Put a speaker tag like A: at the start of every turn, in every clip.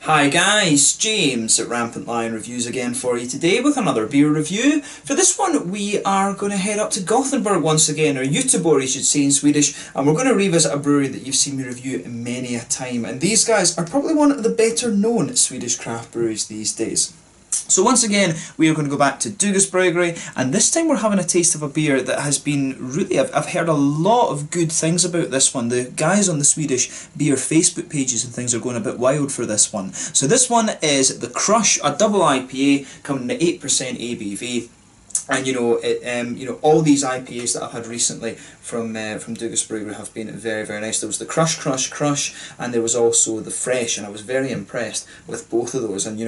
A: Hi guys, James at RampantLionReviews again for you today with another beer review. For this one we are going to head up to Gothenburg once again, or Göteborg you should say in Swedish, and we're going to revisit a brewery that you've seen me review many a time, and these guys are probably one of the better known Swedish craft breweries these days. So once again we are going to go back to Bryggeri, and this time we're having a taste of a beer that has been really, I've heard a lot of good things about this one. The guys on the Swedish beer Facebook pages and things are going a bit wild for this one. So this one is the Crush, a double IPA coming at 8% ABV. And all these IPAs that I've had recently from Bryggeri have been very, very nice. There was the Crush, and there was also the Fresh, and I was very impressed with both of those. And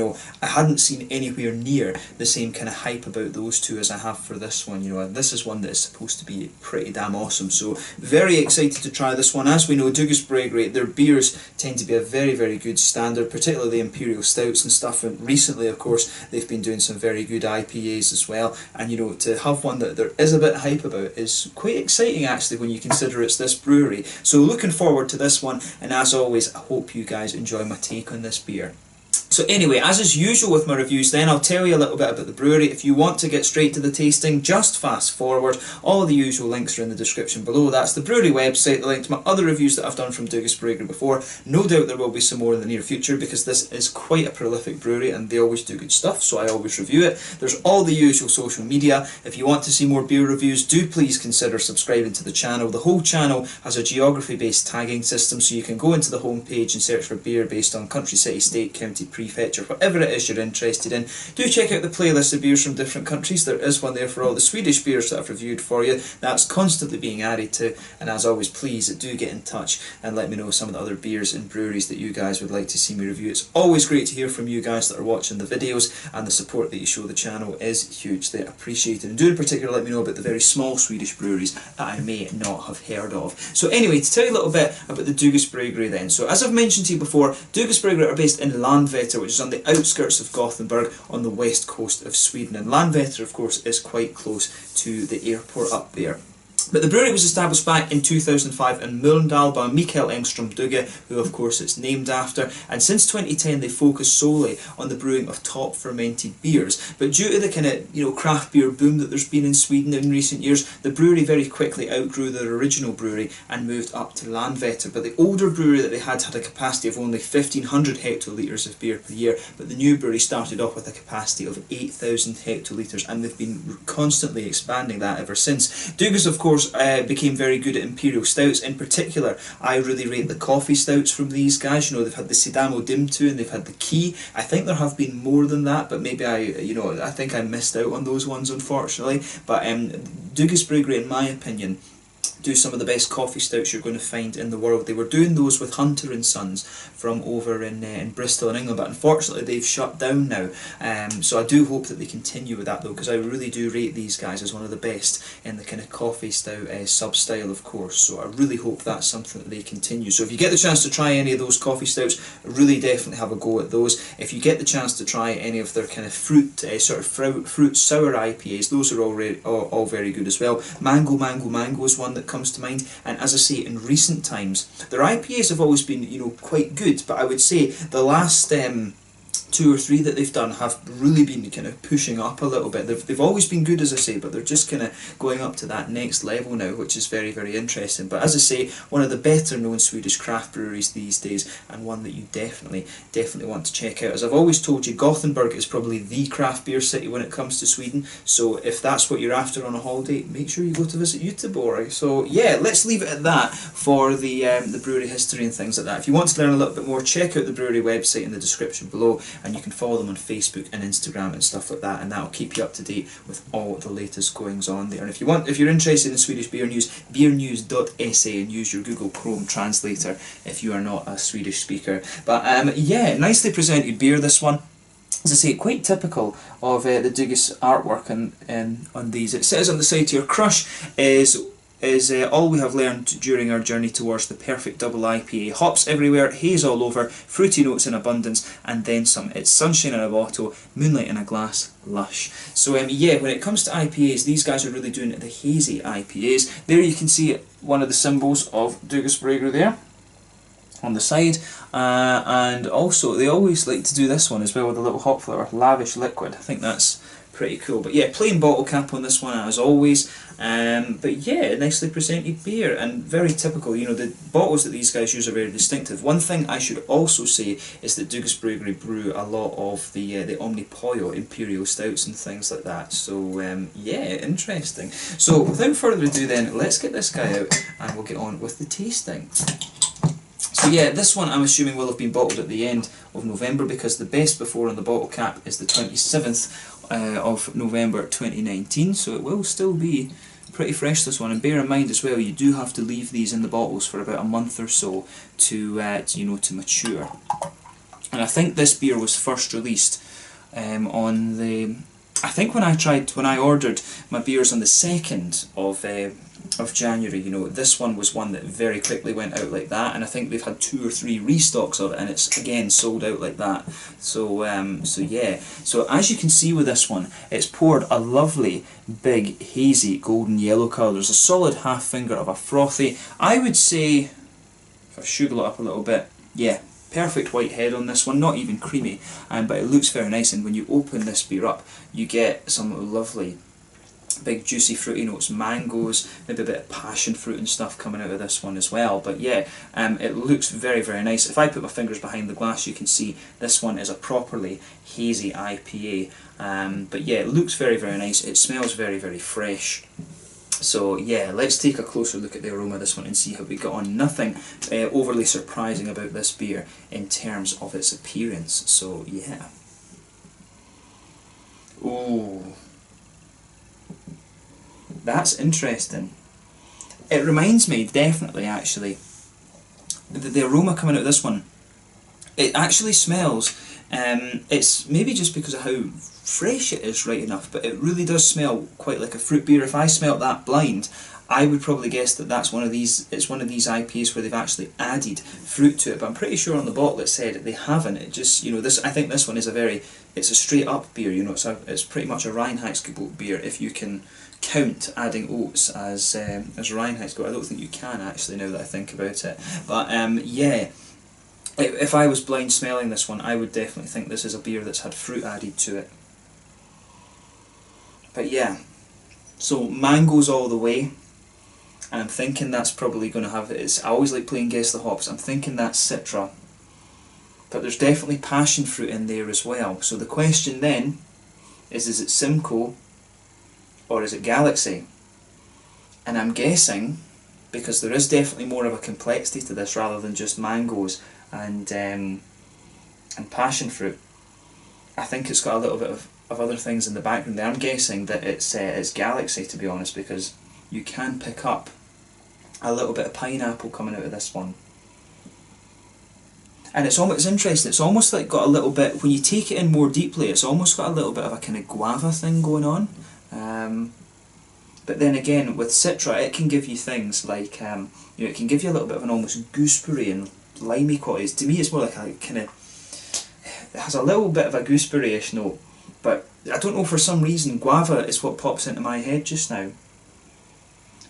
A: I hadn't seen anywhere near the same kind of hype about those two as I have for this one. This is one that is supposed to be pretty damn awesome. So very excited to try this one. As we know, Bryggeri, their beers tend to be a very, very good standard, particularly the Imperial Stouts and stuff. And recently, of course, they've been doing some very good IPAs as well. And to have one that there is a bit of hype about is quite exciting actually when you consider it's this brewery. So looking forward to this one, and as always I hope you guys enjoy my take on this beer. So anyway, as is usual with my reviews then, I'll tell you a little bit about the brewery. If you want to get straight to the tasting, just fast forward. All the usual links are in the description below. That's the brewery website, the link to my other reviews that I've done from Bryggeri before. No doubt there will be some more in the near future because this is quite a prolific brewery and they always do good stuff, so I always review it. There's all the usual social media. If you want to see more beer reviews, do please consider subscribing to the channel. The whole channel has a geography-based tagging system, so you can go into the home page and search for beer based on country, city, state, county, prefecture, whatever it is you're interested in. Do check out the playlist of beers from different countries. There is one there for all the Swedish beers that I've reviewed for you. That's constantly being added to, and as always, please do get in touch and let me know some of the other beers and breweries that you guys would like to see me review. It's always great to hear from you guys that are watching the videos, and the support that you show the channel is hugely appreciated. And do in particular let me know about the very small Swedish breweries that I may not have heard of. So anyway, to tell you a little bit about the Bryggeri then. So as I've mentioned to you before, Bryggeri are based in Landvetter, which is on the outskirts of Gothenburg on the west coast of Sweden, and Landvetter of course is quite close to the airport up there. But the brewery was established back in 2005 in Mölndal by Mikael Engström Dugge, who of course it's named after, and since 2010 they focus solely on the brewing of top fermented beers. But due to the kind of craft beer boom that there's been in Sweden in recent years, the brewery very quickly outgrew their original brewery and moved up to Landvetter. But the older brewery that they had a capacity of only 1,500 hectolitres of beer per year, but the new brewery started off with a capacity of 8,000 hectolitres, and they've been constantly expanding that ever since. Dugges of course became very good at Imperial Stouts. In particular, I really rate the coffee stouts from these guys. They've had the Sidamo Dimtu and they've had the Key. I think there have been more than that, but maybe I think I missed out on those ones unfortunately. But Bryggeri, in my opinion, do some of the best coffee stouts you're going to find in the world. They were doing those with Hunter and Sons from over in Bristol in England, but unfortunately they've shut down now. So I do hope that they continue with that though, because I really do rate these guys as one of the best in the kind of coffee stout sub-style of course. So I really hope that's something that they continue. So if you get the chance to try any of those coffee stouts, really definitely have a go at those. If you get the chance to try any of their kind of fruit sour IPAs, those are all very good as well. Mango is one that comes to mind, and as I say, in recent times their IPAs have always been quite good, but I would say the last 2 or 3 that they've done have really been kind of pushing up a little bit. They've always been good, as I say, but they're just kind of going up to that next level now, which is very, very interesting. But as I say, one of the better known Swedish craft breweries these days, and one that you definitely want to check out. As I've always told you, Gothenburg is probably the craft beer city when it comes to Sweden, so if that's what you're after on a holiday, make sure you go to visit Göteborg. So yeah, let's leave it at that for the brewery history and things like that. If you want to learn a little bit more, check out the brewery website in the description below, and you can follow them on Facebook and Instagram and stuff like that, and that'll keep you up to date with all the latest goings on there. And if you're interested in Swedish beer news, beernews.se, and use your Google Chrome translator if you are not a Swedish speaker. But yeah, nicely presented beer, this one. As I say, quite typical of the Dugges artwork on these. It says on the side here, Crush is all we have learned during our journey towards the perfect double IPA. Hops everywhere, haze all over, fruity notes in abundance, and then some. It's sunshine in a bottle, moonlight in a glass, lush. So yeah, when it comes to IPAs, these guys are really doing the hazy IPAs. There you can see one of the symbols of Bryggeri there. on the side, and also they always like to do this one as well with a little hop flavor, lavish liquid. I think that's pretty cool. But yeah, plain bottle cap on this one as always. But yeah, nicely presented beer and very typical. You know, the bottles that these guys use are very distinctive. One thing I should also say is that Dugas Bryggeri brew a lot of the Omnipollo Imperial Stouts and things like that. So yeah, interesting. So without further ado then, let's get this guy out and we'll get on with the tasting. So yeah, this one I'm assuming will have been bottled at the end of November, because the best before on the bottle cap is the 27th of November 2019, so it will still be pretty fresh, this one. And bear in mind as well, you do have to leave these in the bottles for about a month or so to you know, to mature. And I think this beer was first released on the, I think when I ordered my beers on the 2nd of January, you know, this one was one that very quickly went out like that, and I think they've had 2 or 3 restocks of it, and it's again sold out like that. So so yeah, so as you can see with this one, it's poured a lovely big hazy golden yellow colour. There's a solid half finger of a frothy, I would say, if I sugar it up a little bit, yeah, perfect white head on this one, not even creamy, but it looks very nice. And when you open this beer up, you get some lovely big juicy fruity notes, mangoes, maybe a bit of passion fruit and stuff coming out of this one as well. But yeah, it looks very, very nice. If I put my fingers behind the glass, you can see this one is a properly hazy IPA. But yeah, it looks very, very nice. It smells very, very fresh. So yeah, let's take a closer look at the aroma of this one and see how we got on. Nothing overly surprising about this beer in terms of its appearance. So yeah. Ooh. That's interesting. It reminds me, definitely actually, the aroma coming out of this one, it actually smells, it's maybe just because of how fresh it is right enough, but it really does smell quite like a fruit beer. If I smelt that blind, I would probably guess that that's one of these, it's one of these IPAs where they've actually added fruit to it, but I'm pretty sure on the bottle it said they haven't. It just, you know, this, I think this one is it's a straight up beer, you know, it's pretty much a Reinheitsgebot beer if you can count adding oats as Reinheitsgebot. I don't think you can actually, now that I think about it. But yeah, if I was blind smelling this one, I would definitely think this is a beer that's had fruit added to it. But yeah, so mangoes all the way, and I'm thinking that's probably going to have, I always like playing guess the hops, I'm thinking that's Citra, but there's definitely passion fruit in there as well. So the question then is it Simcoe or is it Galaxy? And I'm guessing, because there is definitely more of a complexity to this rather than just mangoes and passion fruit, I think it's got a little bit of other things in the background there. I'm guessing that it's Galaxy, to be honest, because you can pick up a little bit of pineapple coming out of this one. And it's interesting, it's almost like got a little bit, when you take it in more deeply, it's almost got a little bit of a kind of guava thing going on. But then again, with Citra, it can give you things like, you know, it can give you a little bit of an almost gooseberry and limey qualities. To me, it's more like a kind of, it has a little bit of a gooseberry-ish note, but I don't know, for some reason, guava is what pops into my head just now.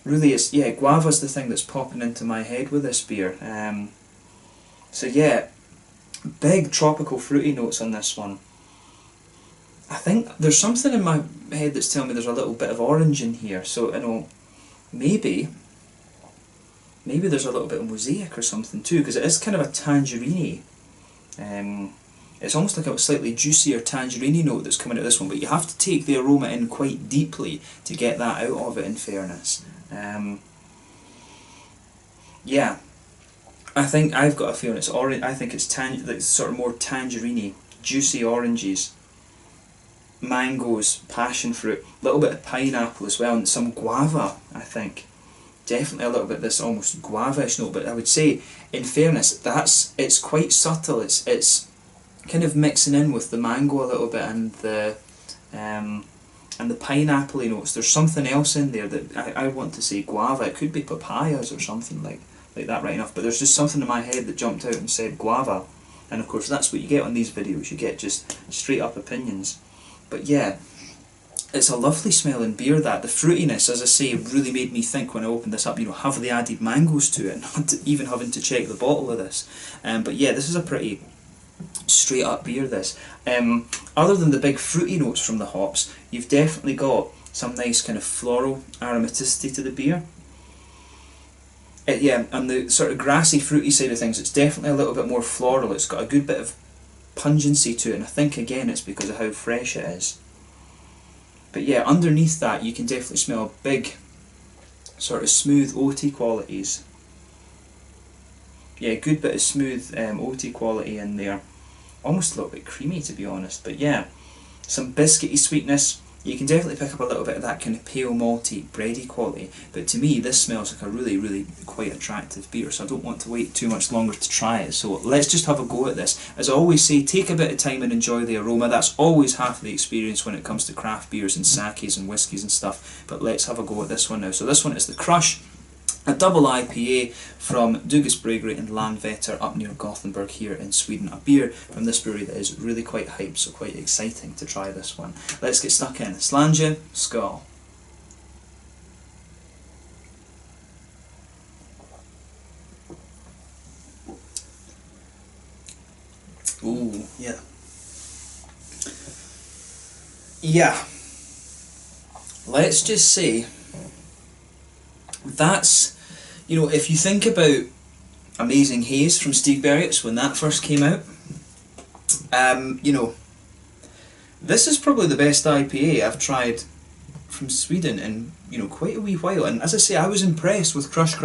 A: Really, it's, yeah, guava's the thing that's popping into my head with this beer. So yeah, big tropical fruity notes on this one. I think there's something in my head that's telling me there's a little bit of orange in here, so you know, maybe there's a little bit of mosaic or something too, because it is kind of a tangerine. It's almost like a slightly juicier tangerine note that's coming out of this one, but you have to take the aroma in quite deeply to get that out of it, in fairness. Yeah, I think I've got a feeling it's orange. I think it's like sort of more tangerine, juicy oranges, mangoes, passion fruit, a little bit of pineapple as well, and some guava, I think. Definitely a little bit of this almost guava-ish note, but I would say, in fairness, it's quite subtle. It's kind of mixing in with the mango a little bit and the pineapple notes. There's something else in there that I want to say guava. It could be papayas or something like that, right enough. But there's just something in my head that jumped out and said guava, and of course that's what you get on these videos. You get just straight up opinions. But yeah, it's a lovely smelling beer. That the fruitiness, as I say, really made me think when I opened this up. You know, have the added mangoes to it, not even having to check the bottle of this. But yeah, this is a pretty straight up beer. This, other than the big fruity notes from the hops, you've definitely got some nice kind of floral aromaticity to the beer. Yeah, and the sort of grassy, fruity side of things, it's definitely a little bit more floral. It's got a good bit of pungency to it, and I think again it's because of how fresh it is. But yeah, underneath that you can definitely smell big, sort of smooth oaty qualities. Yeah, good bit of smooth oaty quality in there. Almost a little bit creamy, to be honest. But yeah, some biscuity sweetness. You can definitely pick up a little bit of that kind of pale malty, bready quality. But to me, this smells like a really, really quite attractive beer, so I don't want to wait too much longer to try it. So let's just have a go at this. As I always say, take a bit of time and enjoy the aroma. That's always half the experience when it comes to craft beers and sakes and whiskies and stuff. But let's have a go at this one now. So this one is the Crush, a double IPA from Bryggeri in Landvetter up near Gothenburg here in Sweden. A beer from this brewery that is really quite hyped, so quite exciting to try this one. Let's get stuck in. Slange, skål. Ooh, yeah. Yeah. Let's just say that's, you know, if you think about Amazing Haze from Stigbergets when that first came out, you know, this is probably the best IPA I've tried from Sweden in, you know, quite a wee while. And as I say, I was impressed with Crush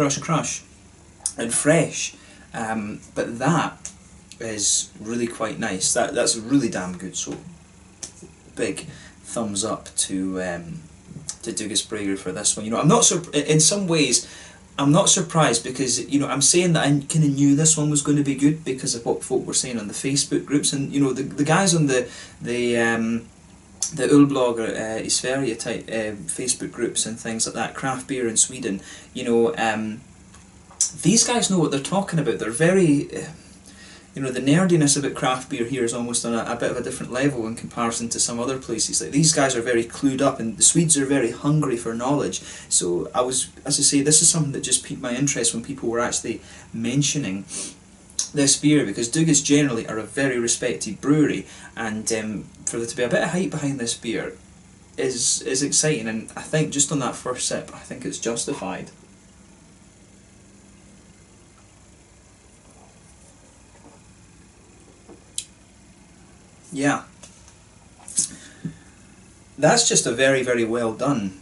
A: and Fresh, but that is really quite nice. That's really damn good. So big thumbs up to Bryggeri for this one. You know, I'm not in some ways I'm not surprised, because, you know, I'm saying that I kind of knew this one was going to be good because of what folk were saying on the Facebook groups, and you know, the guys on the Ölblog or Isferia type Facebook groups and things like that, craft beer in Sweden, you know, these guys know what they're talking about. They're very you know, the nerdiness about craft beer here is almost on a bit of a different level in comparison to some other places. Like, these guys are very clued up, and the Swedes are very hungry for knowledge. So I was, as I say, this is something that just piqued my interest when people were actually mentioning this beer, because Dugges generally are a very respected brewery, and for there to be a bit of hype behind this beer is exciting, and I think just on that first sip, I think it's justified. Yeah, that's just a very, very well done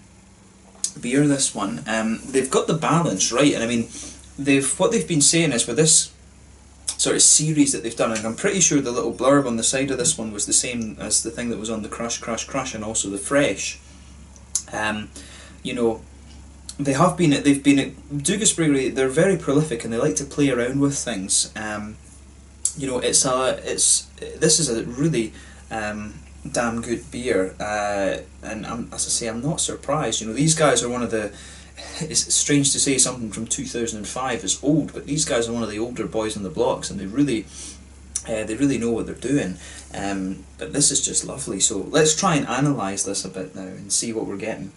A: beer, this one. They've got the balance right, and I mean, what they've been saying is with this sort of series that they've done, and I'm pretty sure the little blurb on the side of this one was the same as the thing that was on the Crush, and also the Fresh. You know, they've been at Dugges Bryggeri. They're very prolific, and they like to play around with things. You know, this is a really damn good beer, and as I say, I'm not surprised. You know, these guys are one of the. It's strange to say something from 2005 is old, but these guys are one of the older boys on the blocks, and they really know what they're doing. But this is just lovely. So let's try and analyse this a bit now and see what we're getting.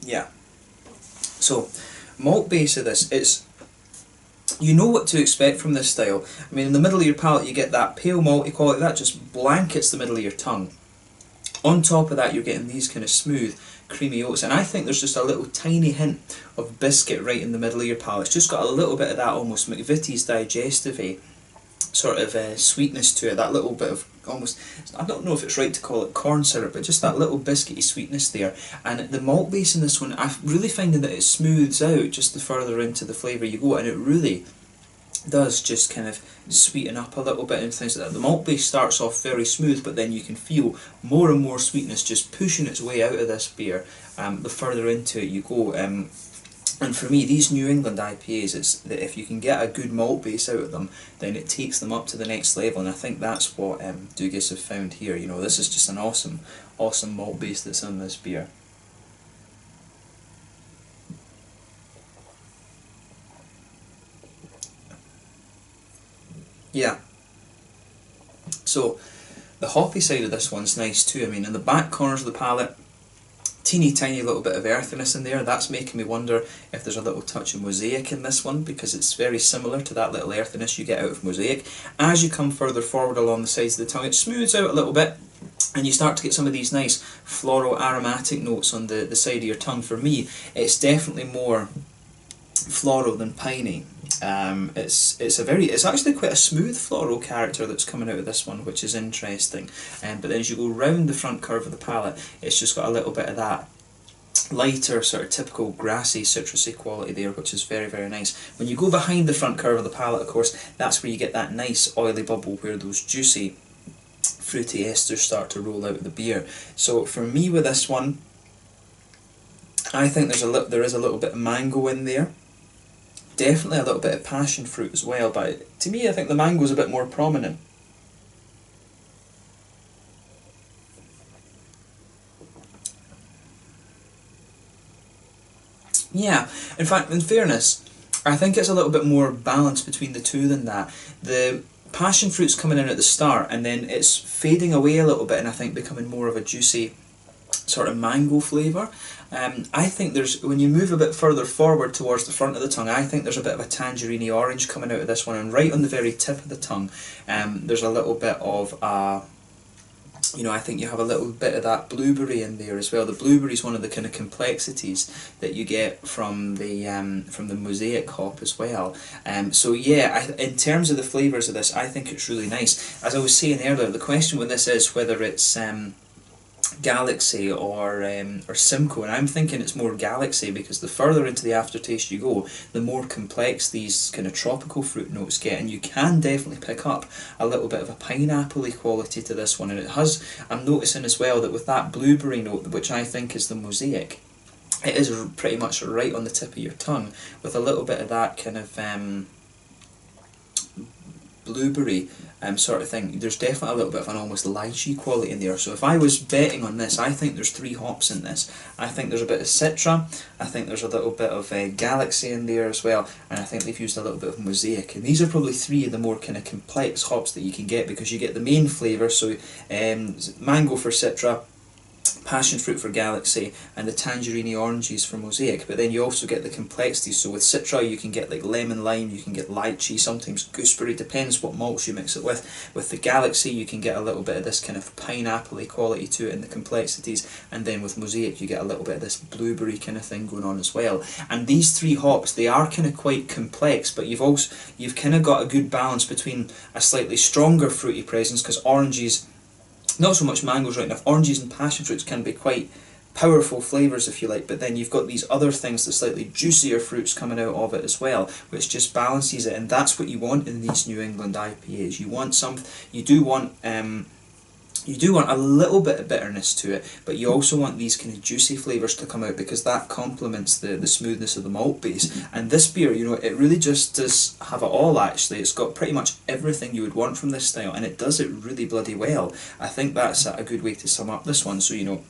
A: Yeah. So, malt base of this, you know what to expect from this style. I mean, in the middle of your palate you get that pale malty quality, that just blankets the middle of your tongue. On top of that you're getting these kind of smooth, creamy oats, and I think there's just a little tiny hint of biscuit right in the middle of your palate. It's just got a little bit of that almost McVitie's digestive sort of sweetness to it, that little bit of almost, I don't know if it's right to call it corn syrup, but just that little biscuity sweetness there. And the malt base in this one, I'm really finding that it smooths out just the further into the flavour you go, and it really does just kind of sweeten up a little bit and things like that. The malt base starts off very smooth, but then you can feel more and more sweetness just pushing its way out of this beer the further into it you go. And for me, these New England IPAs, it's that if you can get a good malt base out of them, then it takes them up to the next level, and I think that's what Dugges have found here. You know, this is just an awesome malt base that's in this beer. Yeah. So the hoppy side of this one's nice too. I mean, in the back corners of the palate, teeny tiny little bit of earthiness in there. That's making me wonder if there's a little touch of mosaic in this one, because it's very similar to that little earthiness you get out of mosaic. As you come further forward along the sides of the tongue, it smooths out a little bit, and you start to get some of these nice floral aromatic notes on the side of your tongue. For me, it's definitely more floral than piney. It's actually quite a smooth floral character that's coming out of this one, which is interesting. But then as you go round the front curve of the palate, it's just got a little bit of that lighter, sort of typical grassy, citrusy quality there, which is very, very nice. When you go behind the front curve of the palate, of course, that's where you get that nice oily bubble where those juicy fruity esters start to roll out of the beer. So for me with this one, I think there is a little bit of mango in there. Definitely a little bit of passion fruit as well, but to me I think the mango is a bit more prominent. Yeah, in fact, in fairness, I think it's a little bit more balanced between the two than that. The passion fruit's coming in at the start, and then it's fading away a little bit, and I think becoming more of a juicy sort of mango flavour. I think when you move a bit further forward towards the front of the tongue, I think there's a bit of a tangerine orange coming out of this one, and right on the very tip of the tongue, there's a little bit of I think you have a little bit of that blueberry in there as well. The blueberry is one of the kind of complexities that you get from the mosaic hop as well. So yeah, in terms of the flavours of this, I think it's really nice. As I was saying earlier, the question with this is whether it's Galaxy or Simcoe, and I'm thinking it's more Galaxy, because the further into the aftertaste you go, the more complex these kind of tropical fruit notes get, and you can definitely pick up a little bit of a pineapple-y quality to this one. And it has, I'm noticing as well that with that blueberry note, which I think is the mosaic, it is pretty much right on the tip of your tongue, with a little bit of that kind of blueberry sort of thing. There's definitely a little bit of an almost lychee quality in there. So if I was betting on this, I think there's 3 hops in this. I think there's a bit of Citra, I think there's a little bit of Galaxy in there as well, and I think they've used a little bit of Mosaic. And these are probably 3 of the more kind of complex hops that you can get, because you get the main flavour, so mango for Citra, passion fruit for Galaxy, and the tangerine oranges for Mosaic. But then you also get the complexities. So with Citra you can get like lemon lime, you can get lychee, sometimes gooseberry, depends what malts you mix it with. With the Galaxy you can get a little bit of this kind of pineapple-y quality to it in the complexities, and then with Mosaic you get a little bit of this blueberry kind of thing going on as well. And these 3 hops, they are kind of quite complex, but you've kind of got a good balance between a slightly stronger fruity presence, because oranges, not so much mangoes right enough, oranges and passion fruits can be quite powerful flavours if you like, but then you've got these other things, the slightly juicier fruits coming out of it as well, which just balances it. And that's what you want in these New England IPAs. You do want a little bit of bitterness to it, but you also want these kind of juicy flavours to come out, because that complements the smoothness of the malt base. And this beer, you know, it really just does have it all actually. It's got pretty much everything you would want from this style, and it does it really bloody well. I think that's a good way to sum up this one. So, you know,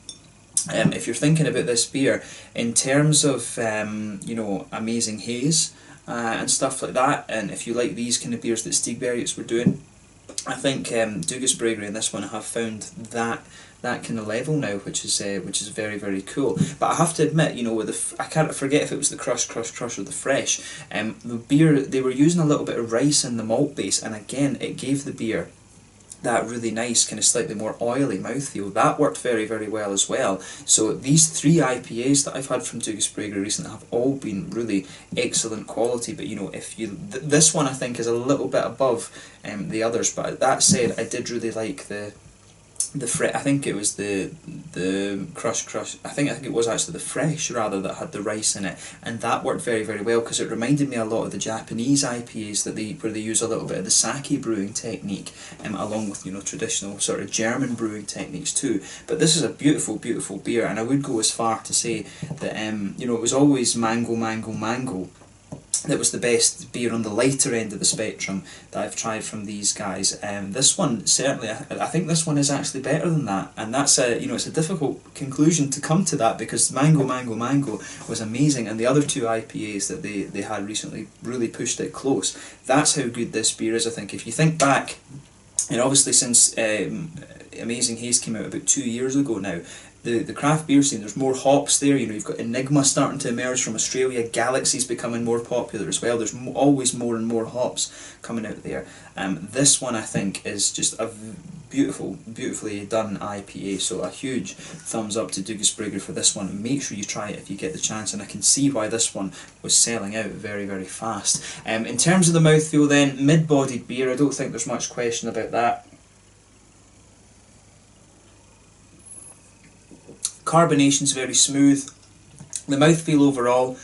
A: if you're thinking about this beer in terms of, you know, amazing haze and stuff like that, and if you like these kind of beers that Stigbergets were doing, I think Douglas Bryggeri and this one have found that kind of level now, which is very, very cool. But I have to admit, you know, with I can't forget if it was the crush or the fresh, the beer, they were using a little bit of rice in the malt base, and again it gave the beer that really nice kind of slightly more oily mouthfeel. That worked very, very well as well. So these 3 IPAs that I've had from Douglas Bryggeri recently have all been really excellent quality. But you know, if you this one I think is a little bit above the others. But that said, I did really like the I think it was the crush. I think it was actually the fresh rather that had the rice in it, and that worked very, very well, because it reminded me a lot of the Japanese IPAs where they use a little bit of the sake brewing technique, along with, you know, traditional sort of German brewing techniques too. But this is a beautiful, beautiful beer, and I would go as far to say that you know, it was always mango, mango, mango that was the best beer on the lighter end of the spectrum that I've tried from these guys. This one certainly, I think this one is actually better than that, and that's a, you know, it's a difficult conclusion to come to that, because Mango was amazing, and the other two IPAs that they had recently really pushed it close. That's how good this beer is. I think if you think back, and obviously since Amazing Haze came out about 2 years ago now, the craft beer scene, there's more hops there. You know, you've got Enigma starting to emerge from Australia, Galaxy's becoming more popular as well. There's always more and more hops coming out there. This one I think is just a beautifully done IPA, so a huge thumbs up to Douglas Bryggeri for this one. Make sure you try it if you get the chance, and I can see why this one was selling out very fast. In terms of the mouthfeel then, mid-bodied beer, I don't think there's much question about that. Carbonation's very smooth. The mouthfeel overall,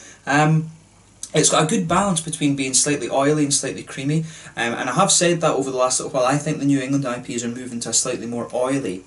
A: it's got a good balance between being slightly oily and slightly creamy, and I have said that over the last little while. I think the New England IPAs are moving to a slightly more oily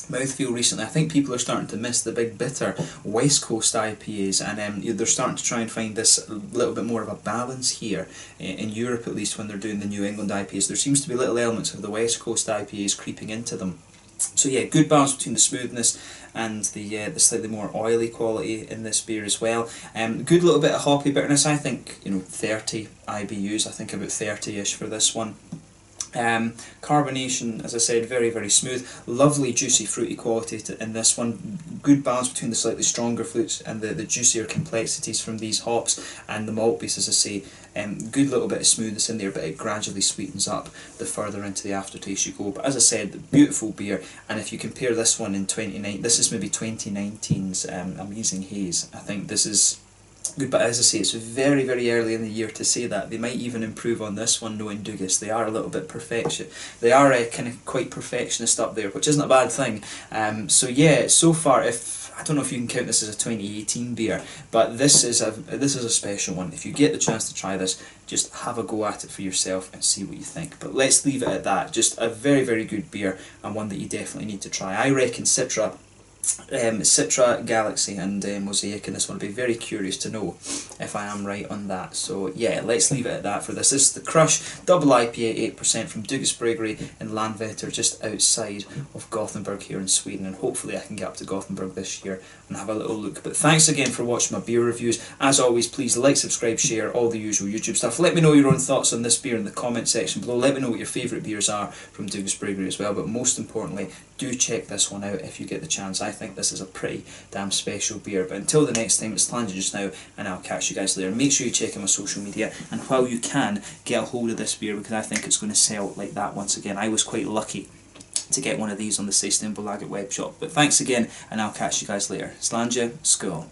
A: mouthfeel recently. I think people are starting to miss the big bitter West Coast IPAs, and they're starting to try and find this little bit more of a balance here, in Europe at least, when they're doing the New England IPAs. There seems to be little elements of the West Coast IPAs creeping into them. So yeah, good balance between the smoothness and the slightly more oily quality in this beer as well. Good little bit of hoppy bitterness. I think, you know, 30 IBUs. I think about 30-ish for this one. Carbonation, as I said, very smooth. Lovely juicy fruity quality in this one. Good balance between the slightly stronger fruits and the juicier complexities from these hops, and the malt base, as I say. Good little bit of smoothness in there, but it gradually sweetens up the further into the aftertaste you go. But as I said, beautiful beer, and if you compare this one in 2019, this is maybe 2019's Amazing Haze. I think this is good, but as I say, it's very early in the year to say that. They might even improve on this one, knowing Douglas. They are a little bit they are kind of quite perfectionist up there, which isn't a bad thing. So yeah, so far, I don't know if you can count this as a 2018 beer, but this is a special one. If you get the chance to try this, just have a go at it for yourself and see what you think. But let's leave it at that. Just a very good beer, and one that you definitely need to try. I reckon Citra, Galaxy and Mosaic in this one. I'd be very curious to know if I am right on that. So yeah, let's leave it at that for this. This is the Crush Double IPA 8% from Douglas Bryggeri in Landvetter, just outside of Gothenburg here in Sweden, and hopefully I can get up to Gothenburg this year and have a little look. But thanks again for watching my beer reviews. As always, please like, subscribe, share, all the usual YouTube stuff. Let me know your own thoughts on this beer in the comment section below. Let me know what your favourite beers are from Douglas Bryggeri as well, but most importantly, do check this one out if you get the chance. I think this is a pretty damn special beer. But until the next time, it's Landvetter just now, and I'll catch you guys later. Make sure you check out my social media, and while you can, get a hold of this beer, because I think it's going to sell like that once again. I was quite lucky to get one of these on the Systembolaget web shop. But thanks again, and I'll catch you guys later. Slanja, skål.